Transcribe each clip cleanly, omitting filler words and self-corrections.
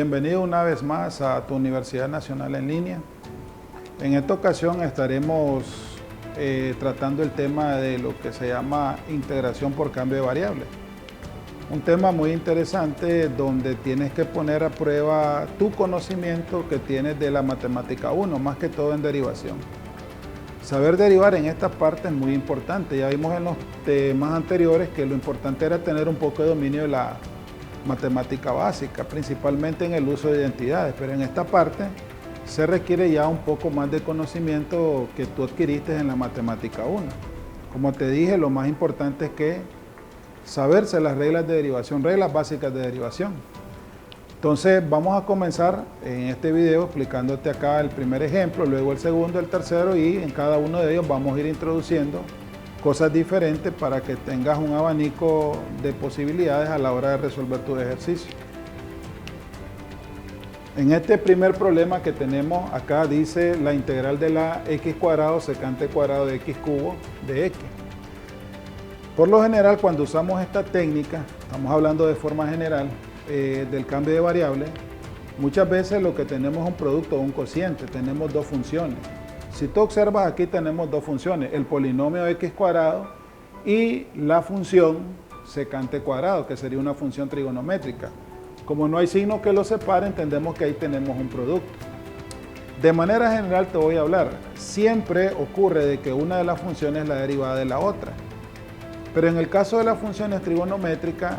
Bienvenido una vez más a tu Universidad Nacional en Línea. En esta ocasión estaremos tratando el tema de lo que se llama integración por cambio de variable. Un tema muy interesante donde tienes que poner a prueba tu conocimiento que tienes de la matemática 1, más que todo en derivación. Saber derivar en esta parte es muy importante. Ya vimos en los temas anteriores que lo importante era tener un poco de dominio de la matemática básica, principalmente en el uso de identidades, pero en esta parte se requiere ya un poco más de conocimiento que tú adquiriste en la matemática 1. Como te dije, lo más importante es que saberse las reglas de derivación, reglas básicas de derivación. Entonces vamos a comenzar en este video explicándote acá el primer ejemplo, luego el segundo, el tercero, y en cada uno de ellos vamos a ir introduciendo cosas diferentes para que tengas un abanico de posibilidades a la hora de resolver tu ejercicio. En este primer problema que tenemos acá dice la integral de la x cuadrado secante cuadrado de x cubo de x. Por lo general, cuando usamos esta técnica, estamos hablando de forma general del cambio de variable, muchas veces lo que tenemos es un producto o un cociente, tenemos dos funciones. Si tú observas aquí tenemos dos funciones, el polinomio x cuadrado y la función secante cuadrado, que sería una función trigonométrica. Como no hay signo que los separe, entendemos que ahí tenemos un producto. De manera general te voy a hablar, siempre ocurre de que una de las funciones es la derivada de la otra. Pero en el caso de las funciones trigonométricas,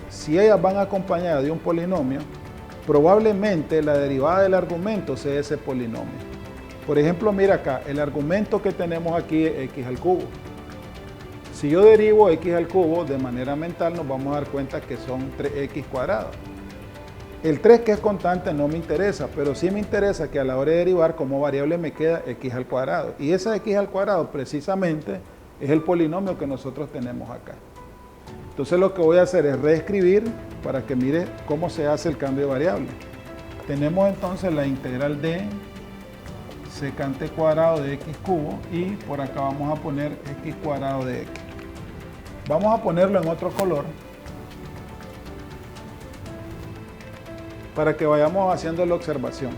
si ellas van acompañadas de un polinomio, probablemente la derivada del argumento sea ese polinomio. Por ejemplo, mira acá, el argumento que tenemos aquí es x al cubo. Si yo derivo x al cubo de manera mental, nos vamos a dar cuenta que son 3x cuadrado. El 3 que es constante no me interesa, pero sí me interesa que a la hora de derivar como variable me queda x al cuadrado. Y esa x al cuadrado precisamente es el polinomio que nosotros tenemos acá. Entonces lo que voy a hacer es reescribir para que mire cómo se hace el cambio de variable. Tenemos entonces la integral de secante cuadrado de x cubo y por acá vamos a poner x cuadrado de x. Vamos a ponerlo en otro color para que vayamos haciendo la observación.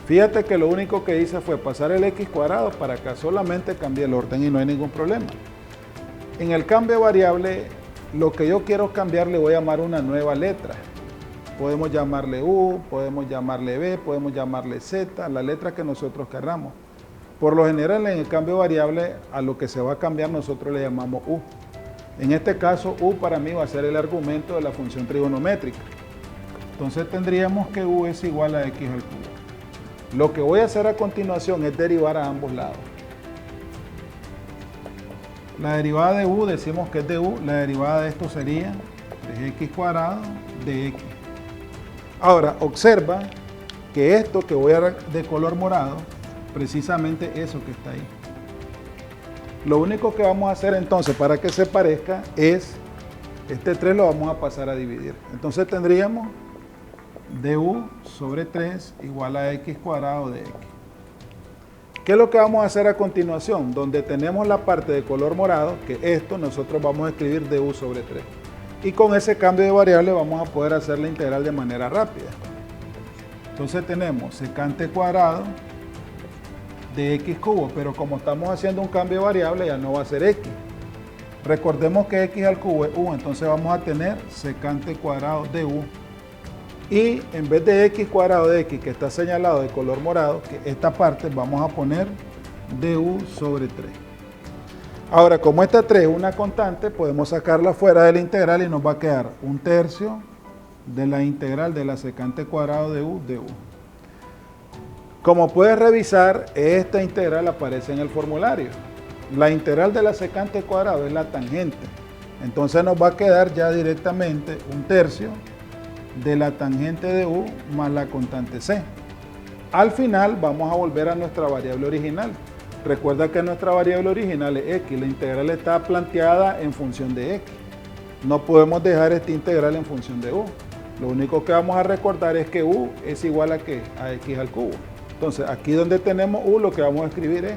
Fíjate que lo único que hice fue pasar el x cuadrado para acá, solamente cambié el orden y no hay ningún problema. En el cambio de variable, lo que yo quiero cambiar le voy a llamar una nueva letra. Podemos llamarle U, podemos llamarle B, podemos llamarle Z, la letra que nosotros queramos. Por lo general, en el cambio de variable, a lo que se va a cambiar nosotros le llamamos U. En este caso, U para mí va a ser el argumento de la función trigonométrica. Entonces tendríamos que U es igual a x al cubo. Lo que voy a hacer a continuación es derivar a ambos lados. La derivada de U, decimos que es de U, la derivada de esto sería de x cuadrado de x. Ahora, observa que esto que voy a dar de color morado, precisamente eso que está ahí. Lo único que vamos a hacer entonces para que se parezca es, este 3 lo vamos a pasar a dividir. Entonces tendríamos du sobre 3 igual a x cuadrado de x. ¿Qué es lo que vamos a hacer a continuación? Donde tenemos la parte de color morado, que esto nosotros vamos a escribir du sobre 3. Y con ese cambio de variable vamos a poder hacer la integral de manera rápida. Entonces tenemos secante cuadrado de x cubo, pero como estamos haciendo un cambio de variable ya no va a ser x. Recordemos que x al cubo es u, entonces vamos a tener secante cuadrado de u. Y en vez de x cuadrado de x que está señalado de color morado, que esta parte vamos a poner du sobre 3. Ahora, como esta 3 es una constante, podemos sacarla fuera de la integral y nos va a quedar un tercio de la integral de la secante cuadrado de u de u. Como puedes revisar, esta integral aparece en el formulario. La integral de la secante cuadrado es la tangente. Entonces nos va a quedar ya directamente un tercio de la tangente de u más la constante c. Al final vamos a volver a nuestra variable original. Recuerda que nuestra variable original es x, la integral está planteada en función de x. No podemos dejar esta integral en función de u. Lo único que vamos a recordar es que u es igual a ¿qué? A x al cubo. Entonces aquí donde tenemos u lo que vamos a escribir es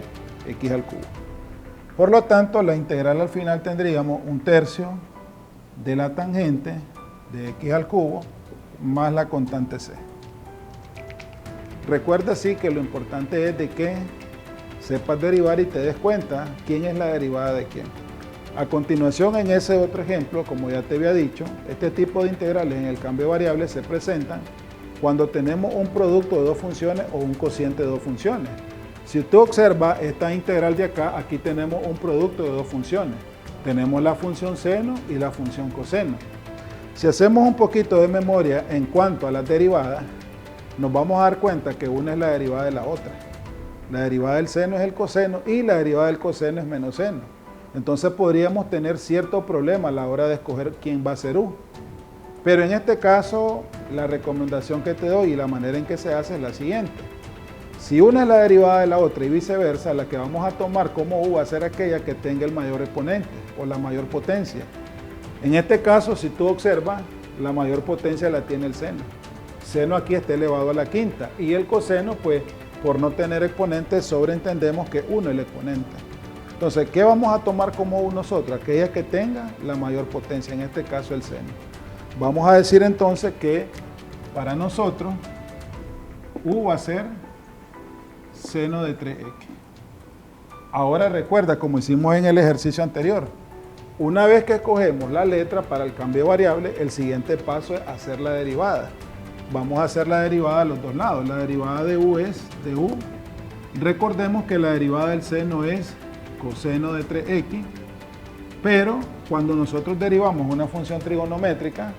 x al cubo. Por lo tanto, la integral al final tendríamos un tercio de la tangente de x al cubo más la constante c. Recuerda sí que lo importante es de que sepas derivar y te des cuenta quién es la derivada de quién. A continuación, en ese otro ejemplo, como ya te había dicho, este tipo de integrales en el cambio de variables se presentan cuando tenemos un producto de dos funciones o un cociente de dos funciones. Si usted observa esta integral de acá, aquí tenemos un producto de dos funciones. Tenemos la función seno y la función coseno. Si hacemos un poquito de memoria en cuanto a las derivadas, nos vamos a dar cuenta que una es la derivada de la otra. La derivada del seno es el coseno y la derivada del coseno es menos seno. Entonces podríamos tener cierto problema a la hora de escoger quién va a ser U. Pero en este caso, la recomendación que te doy y la manera en que se hace es la siguiente. Si una es la derivada de la otra y viceversa, la que vamos a tomar como U va a ser aquella que tenga el mayor exponente o la mayor potencia. En este caso, si tú observas, la mayor potencia la tiene el seno. Seno aquí está elevado a la quinta y el coseno, pues, por no tener exponentes, sobreentendemos que 1 es el exponente. Entonces, ¿qué vamos a tomar como U nosotros? Aquella que tenga la mayor potencia, en este caso el seno. Vamos a decir entonces que para nosotros U va a ser seno de 3x. Ahora recuerda, como hicimos en el ejercicio anterior, una vez que escogemos la letra para el cambio de variable, el siguiente paso es hacer la derivada. Vamos a hacer la derivada a los dos lados. La derivada de U es de U. Recordemos que la derivada del seno es coseno de 3x, pero cuando nosotros derivamos una función trigonométrica,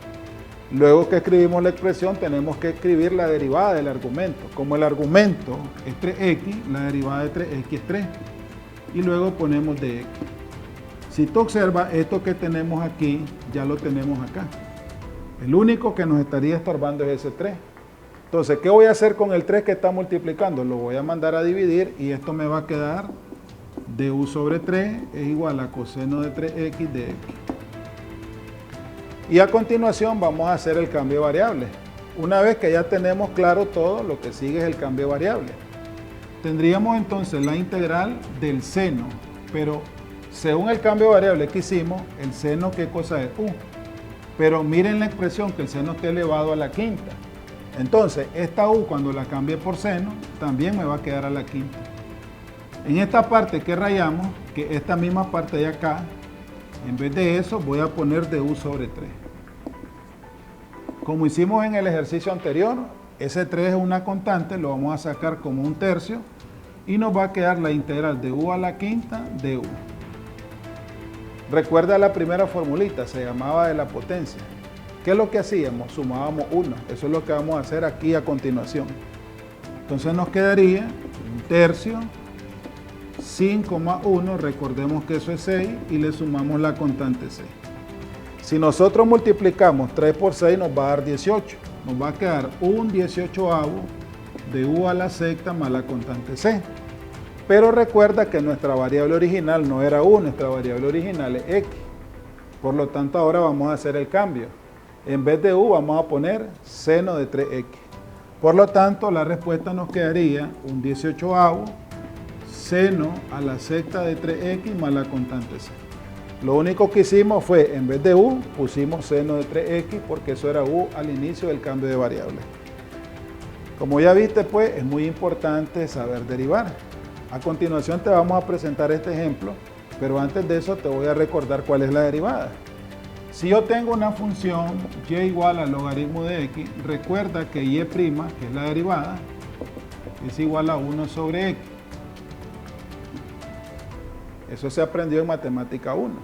luego que escribimos la expresión, tenemos que escribir la derivada del argumento. Como el argumento es 3x, la derivada de 3x es 3. Y luego ponemos de x. Si tú observas, esto que tenemos aquí, ya lo tenemos acá. El único que nos estaría estorbando es ese 3. Entonces, ¿qué voy a hacer con el 3 que está multiplicando? Lo voy a mandar a dividir y esto me va a quedar de U sobre 3 es igual a coseno de 3x de x. Y a continuación vamos a hacer el cambio de variable. Una vez que ya tenemos claro todo, lo que sigue es el cambio de variable. Tendríamos entonces la integral del seno, pero según el cambio de variable que hicimos, el seno, ¿qué cosa es? U. Pero miren la expresión que el seno está elevado a la quinta. Entonces, esta U cuando la cambie por seno, también me va a quedar a la quinta. En esta parte que rayamos, que esta misma parte de acá, en vez de eso voy a poner de U sobre 3. Como hicimos en el ejercicio anterior, ese 3 es una constante, lo vamos a sacar como un tercio y nos va a quedar la integral de U a la quinta de U. Recuerda la primera formulita, se llamaba de la potencia. ¿Qué es lo que hacíamos? Sumábamos 1. Eso es lo que vamos a hacer aquí a continuación. Entonces nos quedaría un tercio, 5 más 1, recordemos que eso es 6, y le sumamos la constante 6. Si nosotros multiplicamos 3 por 6 nos va a dar 18. Nos va a quedar un 18avo de U a la sexta más la constante C. Pero recuerda que nuestra variable original no era U, nuestra variable original es X. Por lo tanto, ahora vamos a hacer el cambio. En vez de U vamos a poner seno de 3X. Por lo tanto, la respuesta nos quedaría un 18avo seno a la sexta de 3X más la constante C. Lo único que hicimos fue, en vez de U, pusimos seno de 3X porque eso era U al inicio del cambio de variable. Como ya viste, pues, es muy importante saber derivar. A continuación te vamos a presentar este ejemplo, pero antes de eso te voy a recordar cuál es la derivada. Si yo tengo una función y igual al logaritmo de x, recuerda que y', que es la derivada, es igual a 1 sobre x. Eso se aprendió en matemática 1.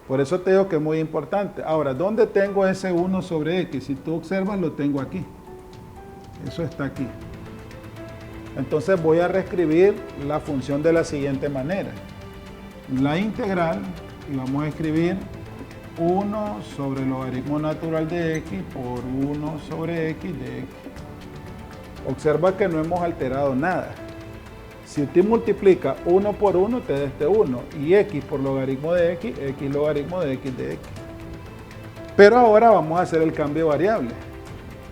Por eso te digo que es muy importante. Ahora, ¿dónde tengo ese 1 sobre x? Si tú observas, lo tengo aquí. Eso está aquí. Entonces voy a reescribir la función de la siguiente manera. La integral, y vamos a escribir 1 sobre el logaritmo natural de x por 1 sobre x de x. Observa que no hemos alterado nada. Si usted multiplica 1 por 1, te da este 1. Y x por logaritmo de x, x logaritmo de x de x. Pero ahora vamos a hacer el cambio de variable.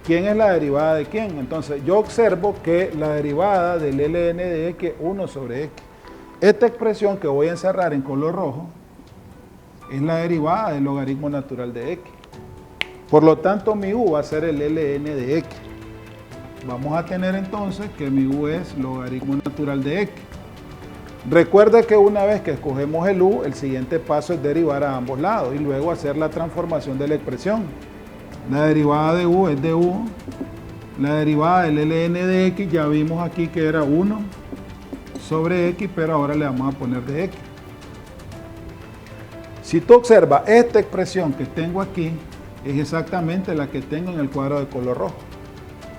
¿Quién es la derivada de quién? Entonces, yo observo que la derivada del ln de x es 1 sobre x. Esta expresión que voy a encerrar en color rojo es la derivada del logaritmo natural de x. Por lo tanto, mi u va a ser el ln de x. vamos a tener entonces que mi u es logaritmo natural de x. Recuerda que una vez que escogemos el u, el siguiente paso es derivar a ambos lados y luego hacer la transformación de la expresión. La derivada de u es de u, la derivada del ln de x ya vimos aquí que era 1 sobre x, pero ahora le vamos a poner de x. Si tú observas, esta expresión que tengo aquí es exactamente la que tengo en el cuadro de color rojo.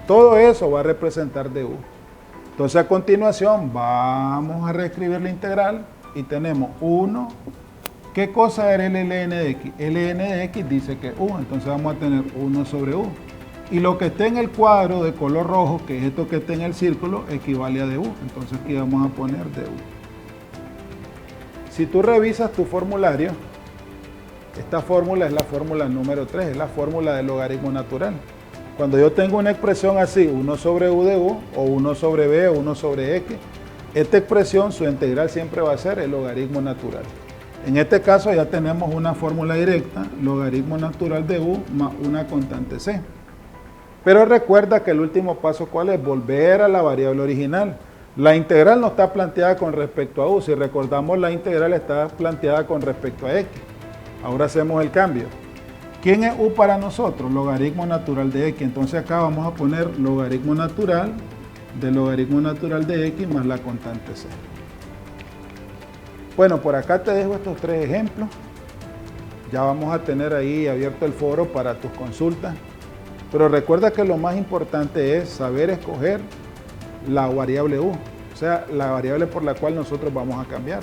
Todo eso va a representar du. Entonces a continuación vamos a reescribir la integral y tenemos 1. ¿Qué cosa era el ln de x? El ln de x dice que u, entonces vamos a tener 1 sobre u. Y lo que esté en el cuadro de color rojo, que es esto que está en el círculo, equivale a du. Entonces aquí vamos a poner du. Si tú revisas tu formulario, esta fórmula es la fórmula número 3, es la fórmula del logaritmo natural. Cuando yo tengo una expresión así, 1 sobre u de u, o 1 sobre b, o 1 sobre x, esta expresión, su integral siempre va a ser el logaritmo natural. En este caso ya tenemos una fórmula directa, logaritmo natural de u más una constante c. Pero recuerda que el último paso, ¿cuál es? Volver a la variable original. La integral no está planteada con respecto a u, si recordamos la integral está planteada con respecto a x. Ahora hacemos el cambio. ¿Quién es u para nosotros? Logaritmo natural de x. Entonces acá vamos a poner logaritmo natural de x más la constante c. Bueno, por acá te dejo estos 3 ejemplos. Ya vamos a tener ahí abierto el foro para tus consultas. Pero recuerda que lo más importante es saber escoger la variable u, o sea, la variable por la cual nosotros vamos a cambiar.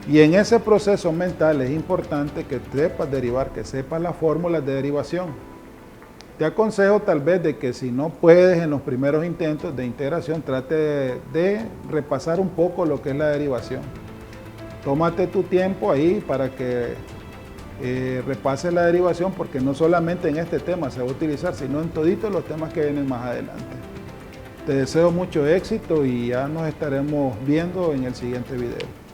Y en ese proceso mental es importante que sepas derivar, que sepas las fórmulas de derivación. Te aconsejo tal vez de que si no puedes en los primeros intentos de integración, trate de repasar un poco lo que es la derivación. Tómate tu tiempo ahí para que repases la derivación, porque no solamente en este tema se va a utilizar, sino en toditos los temas que vienen más adelante. Te deseo mucho éxito y ya nos estaremos viendo en el siguiente video.